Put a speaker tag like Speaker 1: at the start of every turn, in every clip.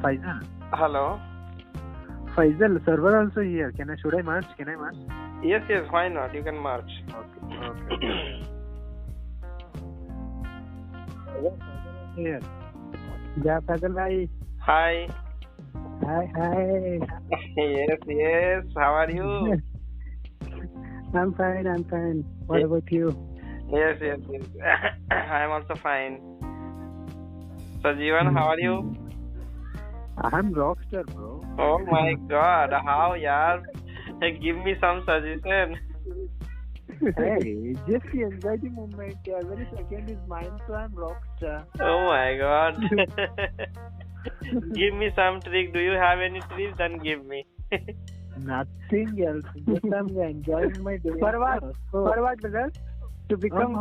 Speaker 1: Faisal.
Speaker 2: Hello.
Speaker 1: Faisal, server also here. Should I merge? Can I merge?
Speaker 2: Yes, why not? You can merge.
Speaker 1: Okay. Here.
Speaker 3: Yeah, Faisal bhai.
Speaker 2: Hi.
Speaker 3: Hi.
Speaker 2: Yes. How are you?
Speaker 3: I'm fine. What about you?
Speaker 2: Yes. I'm also fine. So, Jeevan, how are you?
Speaker 1: I'm rockstar, bro.
Speaker 2: Oh my God! How, yaar? Give me some suggestion.
Speaker 1: Hey, just enjoy the moment. Every second is mine, so I'm rockstar.
Speaker 2: Oh my God! Give me some trick. Do you have any tricks? Then give me.
Speaker 1: Nothing else. Just I'm enjoying my day.
Speaker 3: For what, brother? To become...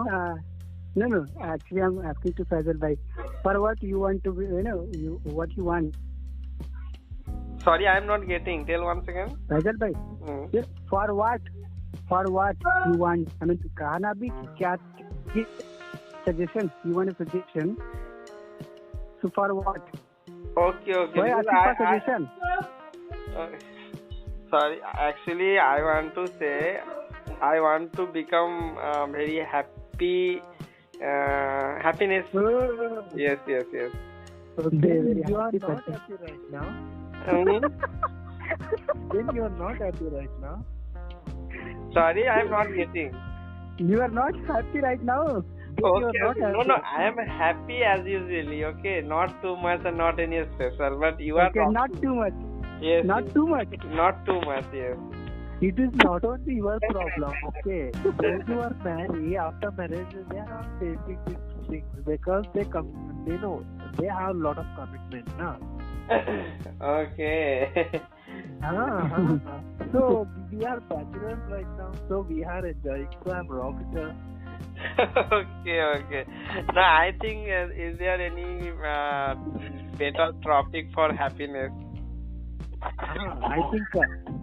Speaker 3: No. Actually, I'm asking to Faisal bhai. For what you want to be, what you want?
Speaker 2: Sorry, I'm not getting. Tell once again.
Speaker 3: Faisal bhai, yes, for what you want? I mean, कहना भी क्या suggestion? You want a suggestion? So for what?
Speaker 2: Okay.
Speaker 3: Why asking for suggestion?
Speaker 2: Sorry, actually, I want to say, I want to become very happy. Happiness. Yes.
Speaker 3: Okay,
Speaker 1: You are not happy right now. Then you are not happy right now.
Speaker 2: Sorry, I am not getting.
Speaker 3: You are not happy right now.
Speaker 2: Okay. No, I am happy as usually. Okay, not too much and not any special, but you are
Speaker 3: not too much.
Speaker 2: Yes.
Speaker 3: Not too much.
Speaker 2: Not too much. Yes.
Speaker 1: It is not only your problem, okay? Those who are married, after marriage, they are not facing these things because they have a lot of commitment, na?
Speaker 2: Okay.
Speaker 1: So we are bachelors right now, so we are enjoying. So I'm rockstar.
Speaker 2: Okay. Now I think is there any better topic for happiness?
Speaker 1: I think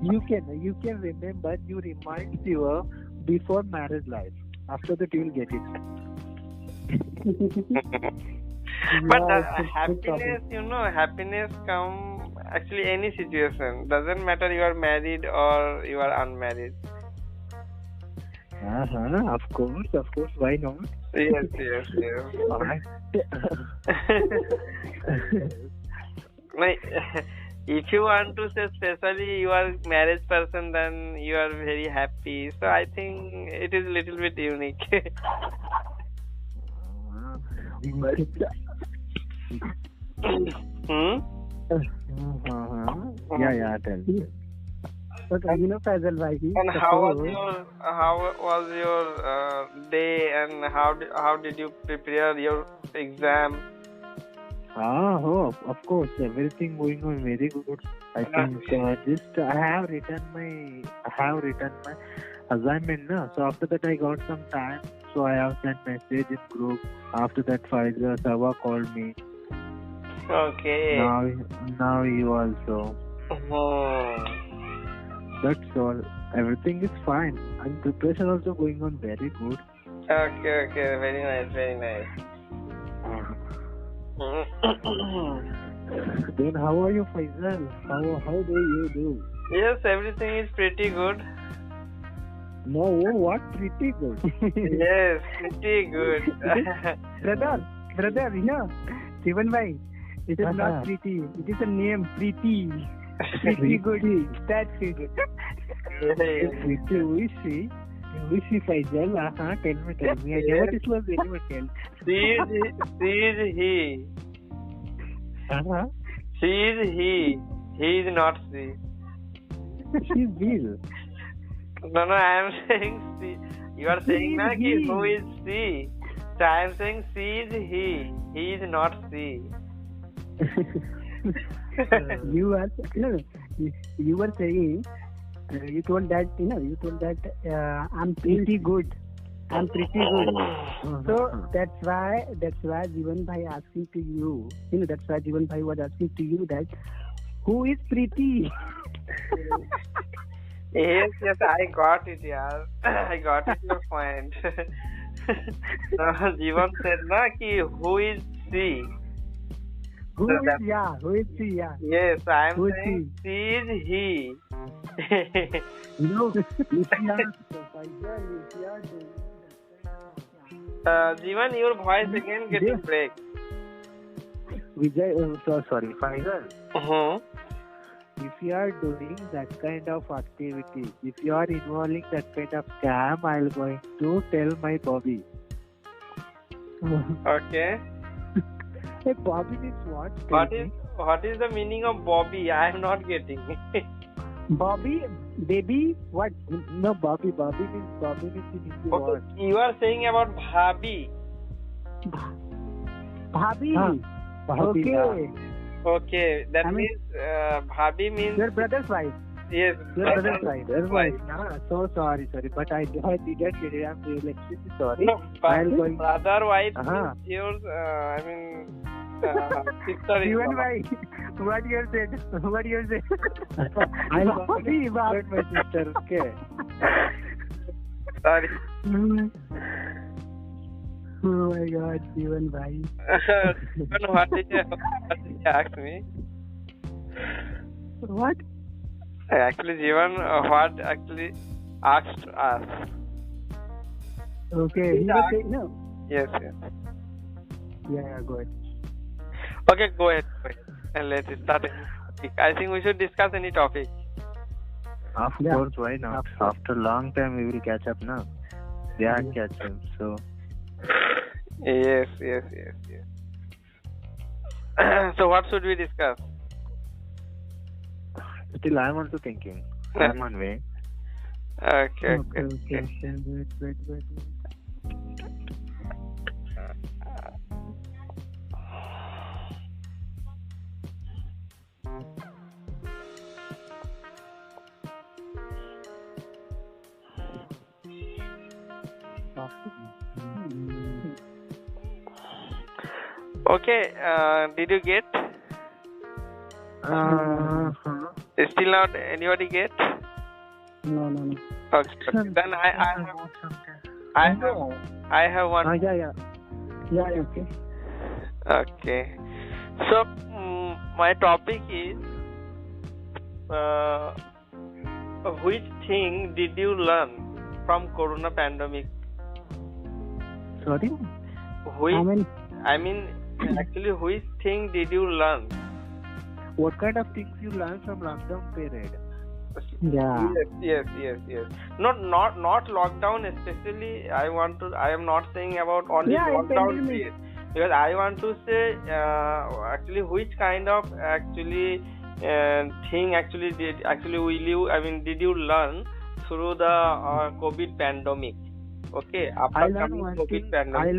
Speaker 1: you can remember. You remind you before marriage life. After that, you will get it.
Speaker 2: But happiness come actually any situation. Doesn't matter you are married or you are unmarried.
Speaker 1: Of course. Why not?
Speaker 2: Yes. If you want to say especially you are married person, then you are very happy. So I think it is a little bit unique.
Speaker 1: Yeah, tell me.
Speaker 3: But Faisal bhai.
Speaker 2: And how was your day, and how did you prepare your exam?
Speaker 1: Of course, everything going on very good. I think I have written my assignment now. So after that I got some time. So I have sent message in group. After that Faisal Sava called me.
Speaker 2: Okay.
Speaker 1: Now you also. That's all. Everything is fine. And preparation also going on very good.
Speaker 2: Okay. Very nice.
Speaker 1: Then how are you, Faisal? How do you do?
Speaker 2: Yes, everything is pretty good.
Speaker 1: No, what pretty good?
Speaker 2: Yes, pretty good.
Speaker 3: Brother, Jeevan bhai, it is not pretty. It is a name, Preeti. Pretty good. That's it.
Speaker 1: We see Faisal. Tell me. I never disclose anyone else.
Speaker 2: She is he. She is he. He is not she.
Speaker 1: She's Bill.
Speaker 2: No, I am saying she. You are saying na ki who is she? So I am saying she is he. He is not she.
Speaker 3: You were saying. You told that I'm pretty good. So that's why Jeevan bhai asking to you. That's why Jeevan bhai was asking to you that who is Preeti?
Speaker 2: Yes, I got it, yaar. I got it, your point. So Jeevan said na ki who is she?
Speaker 3: Who
Speaker 2: So
Speaker 3: is
Speaker 2: that-
Speaker 3: yeah? Who is she? Yeah.
Speaker 2: Yes, I am
Speaker 3: Who is
Speaker 2: saying she is he.
Speaker 3: No. Lucia.
Speaker 2: Jivan, your voice again getting break.
Speaker 1: Vijay, sorry, Faisal.
Speaker 2: Mm-hmm.
Speaker 1: If you are doing that kind of activity, if you are involving that kind of scam, I'll going to tell my Bobby.
Speaker 2: Okay.
Speaker 1: Hey, Bobby means what?
Speaker 2: What is the meaning of Bobby? I am not getting.
Speaker 3: Bobby, baby, what?
Speaker 1: No, Bobby means in Hindi what?
Speaker 2: Okay, you are saying about Bhabi.
Speaker 3: Bhabhi.
Speaker 1: Bobby,
Speaker 3: Okay.
Speaker 1: yeah.
Speaker 2: Okay, that
Speaker 3: I mean-
Speaker 2: means Bhabi means
Speaker 3: Your brother's wife.
Speaker 2: yes.
Speaker 3: Your brother's wife.
Speaker 1: That's why. So sorry, but I didn't get it. I'm really extremely sorry.
Speaker 2: No,
Speaker 1: I'll going.
Speaker 2: brother wife
Speaker 1: Uh-huh.
Speaker 2: means yours. I mean, sister.
Speaker 3: Even why? What you said? What you said?
Speaker 1: I'll
Speaker 3: Bobby,
Speaker 1: my sister. Okay.
Speaker 2: Sorry.
Speaker 3: Oh my God, Jeevan bhai.
Speaker 2: What did you ask me?
Speaker 3: What?
Speaker 2: Actually, Jivan, what actually asked us?
Speaker 3: Okay, he was saying no.
Speaker 2: Yes.
Speaker 3: Yeah, go ahead.
Speaker 2: Okay, go ahead. And let's start. I think we should discuss any topic.
Speaker 1: Of
Speaker 3: Yeah.
Speaker 1: course, why not? After long time, we will catch up now. They are catch up. So,
Speaker 2: Yes. So what should we discuss?
Speaker 1: still I'm also thinking. I'm on way.
Speaker 2: Okay.
Speaker 3: Wait.
Speaker 2: Okay. Did you get? Still not anybody get?
Speaker 3: No.
Speaker 2: Okay. Then I have one.
Speaker 3: Yeah, okay.
Speaker 2: Okay. So my topic is which thing did you learn from Corona pandemic?
Speaker 1: Sorry?
Speaker 2: Which actually which thing did you learn?
Speaker 1: What kind of things you learn from lockdown period?
Speaker 3: Yeah.
Speaker 2: Yes. Not lockdown especially. I am not saying about only
Speaker 3: Yeah,
Speaker 2: lockdown
Speaker 3: pandemic.
Speaker 2: period. Because I want to say actually which kind of thing actually did you learn through the COVID pandemic? Okay, after coming COVID pandemic.
Speaker 1: I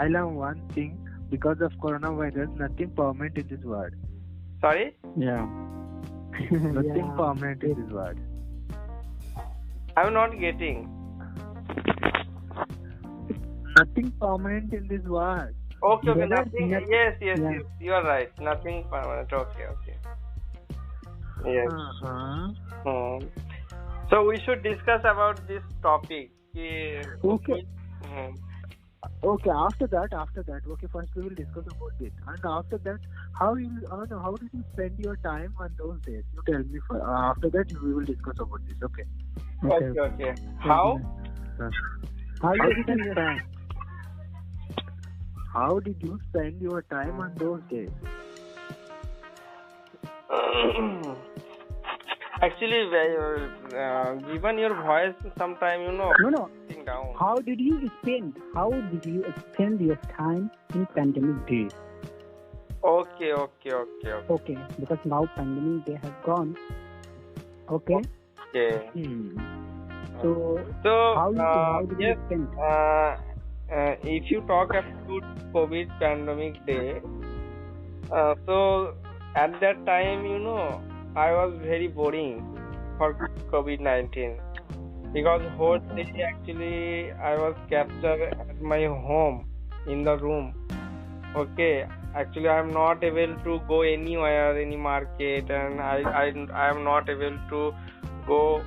Speaker 1: learned one thing because of coronavirus. Nothing permanent in this world.
Speaker 2: Sorry?
Speaker 1: Yeah. Nothing
Speaker 3: Yeah.
Speaker 1: permanent in this world.
Speaker 2: I'm not getting.
Speaker 1: Nothing permanent in this world.
Speaker 2: Okay,
Speaker 3: There is
Speaker 2: nothing.
Speaker 3: nothing-
Speaker 2: Yes.
Speaker 3: Yeah.
Speaker 2: You are right. Nothing permanent. Okay. Yes.
Speaker 1: Uh-huh.
Speaker 2: So we should discuss about this topic.
Speaker 3: Okay.
Speaker 1: Okay, after that, okay, first we will discuss about it. And after that, how did you spend your time on those days? You tell me. After that, we will discuss about this. Okay.
Speaker 2: Okay. How?
Speaker 3: How
Speaker 1: How
Speaker 3: you
Speaker 1: did you spend? How did you spend your time on those days?
Speaker 2: Actually, given your voice, sometime
Speaker 3: No.
Speaker 2: sitting down.
Speaker 3: How did you spend your time in pandemic days?
Speaker 2: Okay.
Speaker 3: Okay, because now pandemic day has gone. Okay.
Speaker 2: Okay.
Speaker 3: So
Speaker 2: So
Speaker 3: how did
Speaker 2: yes,
Speaker 3: you spend?
Speaker 2: if you talk about COVID pandemic day, so at that time, I was very boring for COVID-19 because whole day actually I was captured at my home in the room. Okay, actually I am not able to go anywhere, any market, and I am not able to go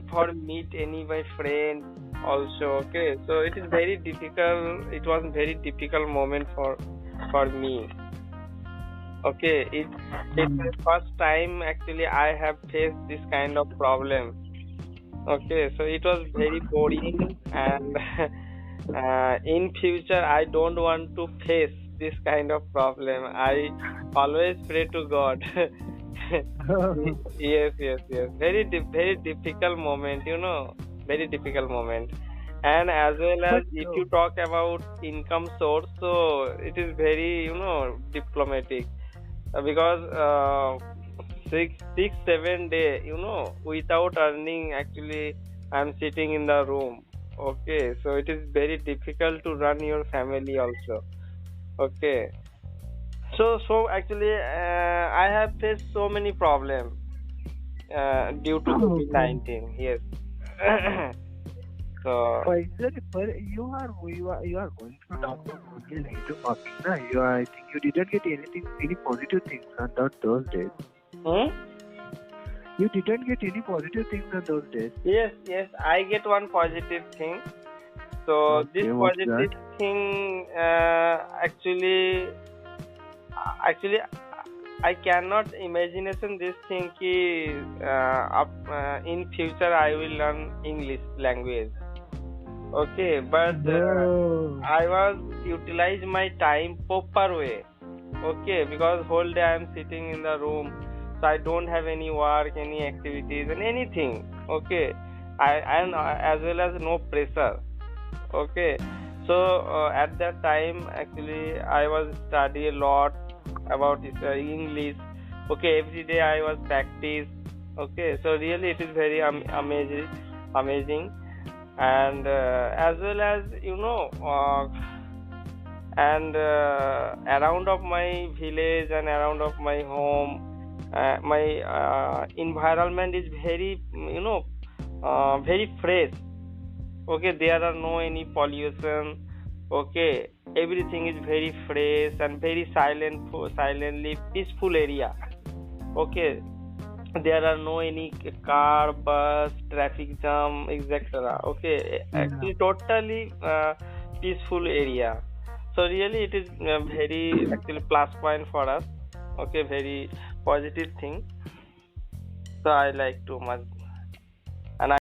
Speaker 2: for meet any my friend also. Okay, so it is very difficult. It was a very difficult moment for me. Okay, it's the first time actually I have faced this kind of problem. Okay, so it was very boring, and in future I don't want to face this kind of problem. I always pray to God. Yes, yes, yes. Very difficult moment, very difficult moment. And as well as
Speaker 1: But
Speaker 2: if you talk about income source, so it is very, diplomatic. Because 7 day, without earning, actually I'm sitting in the room. Okay, so it is very difficult to run your family also. Okay, so actually I have faced so many problems due to
Speaker 1: okay.
Speaker 2: COVID-19. Yes. So
Speaker 1: But you are going to talk about only negative marking, na? I think you didn't get any positive things on those days.
Speaker 2: hmm?
Speaker 1: You didn't get any positive things on those days.
Speaker 2: Yes, I get one positive thing. So this
Speaker 1: Okay, what's
Speaker 2: positive
Speaker 1: that?
Speaker 2: thing actually I cannot imagination this thing ki in future I will learn English language. Okay, but
Speaker 1: Oh.
Speaker 2: I was utilize my time proper way. Okay, because whole day I am sitting in the room, so I don't have any work, any activities, and anything. Okay, and as well as no pressure. Okay, so at that time actually I was study a lot about this, English. Okay, every day I was practice. Okay, so really it is very amazing, and as well as and around of my village and around of my home, my environment is very very fresh. Okay, there are no any pollution. Okay, everything is very fresh and very silently peaceful area. Okay, there are no any car, bus, traffic jam, etc. Okay, actually totally peaceful area. So really it is very actually plus point for us. Okay, very positive thing. So I like too much. And